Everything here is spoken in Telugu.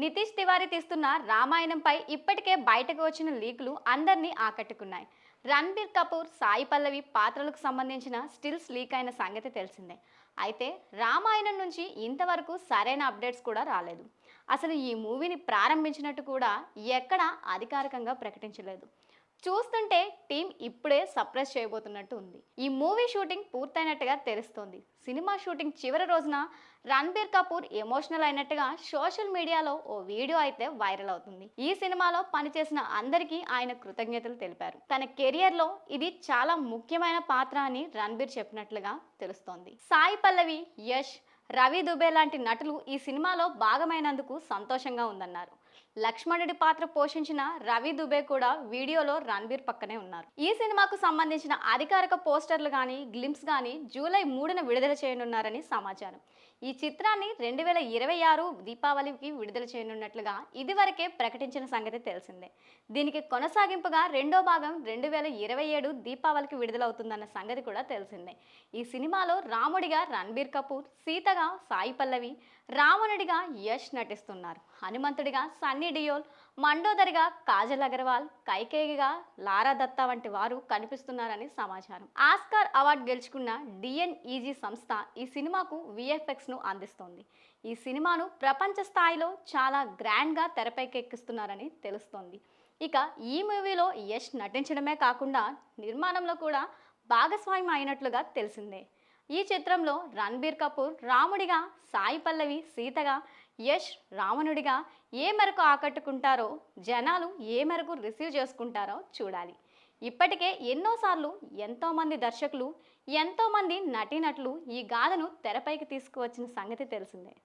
నితీష్ తివారీ తీస్తున్న రామాయణంపై ఇప్పటికే బయటకు వచ్చిన లీకులు అందరినీ ఆకట్టుకున్నాయి. రణబీర్ కపూర్, సాయి పల్లవి పాత్రలకు సంబంధించిన స్టిల్స్ లీక్ అయిన సంగతి తెలిసిందే. అయితే రామాయణం నుంచి ఇంతవరకు సరైన అప్డేట్స్ కూడా రాలేదు. అసలు ఈ మూవీని ప్రారంభించినట్టు కూడా ఎక్కడా అధికారికంగా ప్రకటించలేదు. చూస్తుంటే టీం ఇప్పుడే సర్ప్రైజ్ చేయబోతున్నట్టు ఉంది. ఈ మూవీ షూటింగ్ పూర్తయినట్టుగా తెలుస్తోంది. సినిమా షూటింగ్ చివరి రోజున రణబీర్ కపూర్ ఎమోషనల్ అయినట్టుగా సోషల్ మీడియాలో ఓ వీడియో అయితే వైరల్ అవుతుంది. ఈ సినిమాలో పనిచేసిన అందరికీ ఆయన కృతజ్ఞతలు తెలిపారు. తన కెరియర్ లో ఇది చాలా ముఖ్యమైన పాత్ర అని రణబీర్ చెప్పినట్లుగా తెలుస్తోంది. సాయి పల్లవి, యష్, రవి దుబే లాంటి నటులు ఈ సినిమాలో భాగమైనందుకు సంతోషంగా ఉందన్నారు. లక్ష్మణుడి పాత్ర పోషించిన రవి దుబే కూడా వీడియోలో రణబీర్ పక్కనే ఉన్నారు. ఈ సినిమాకు సంబంధించిన అధికారిక పోస్టర్లు కానీ గ్లింప్స్ కానీ జూలై 3న విడుదల చేయనున్నారని సమాచారం. ఈ చిత్రాన్ని 2026 దీపావళికి విడుదల చేయనున్నట్లుగా ఇదివరకే ప్రకటించిన సంగతి తెలిసిందే. దీనికి కొనసాగింపుగా రెండో భాగం 2027 దీపావళికి విడుదలవుతుందన్న సంగతి కూడా తెలిసిందే. ఈ సినిమాలో రాముడిగా రణబీర్ కపూర్, సీతగా సాయి పల్లవి, రావణుడిగా యష్ నటిస్తున్నారు. హనుమంతుడిగా సన్నీ డియోల్, మండోదరిగా కాజల్ అగర్వాల్, కైకేయిగా లారా దత్తా వంటి వారు కనిపిస్తున్నారని సమాచారం. ఆస్కార్ అవార్డు గెలుచుకున్న డిఎన్ఈజీ సంస్థ ఈ సినిమాకు విఎఫ్ఎక్స్ ను అందిస్తోంది. ఈ సినిమాను ప్రపంచ స్థాయిలో చాలా గ్రాండ్గా తెరపైకెక్కిస్తున్నారని తెలుస్తోంది. ఇక ఈ మూవీలో యష్ నటించడమే కాకుండా నిర్మాణంలో కూడా భాగస్వామ్యం అయినట్లుగా తెలిసిందే. ఈ చిత్రంలో రణబీర్ కపూర్ రాముడిగా, సాయి పల్లవి సీతగా, యష్ రావణుడిగా ఏ మేరకు ఆకట్టుకుంటారో, జనాలు ఏ మేరకు రిసీవ్ చేసుకుంటారో చూడాలి. ఇప్పటికే ఎన్నోసార్లు ఎంతోమంది దర్శకులు, ఎంతోమంది నటీనటులు ఈ గాథను తెరపైకి తీసుకువచ్చిన సంగతి తెలిసిందే.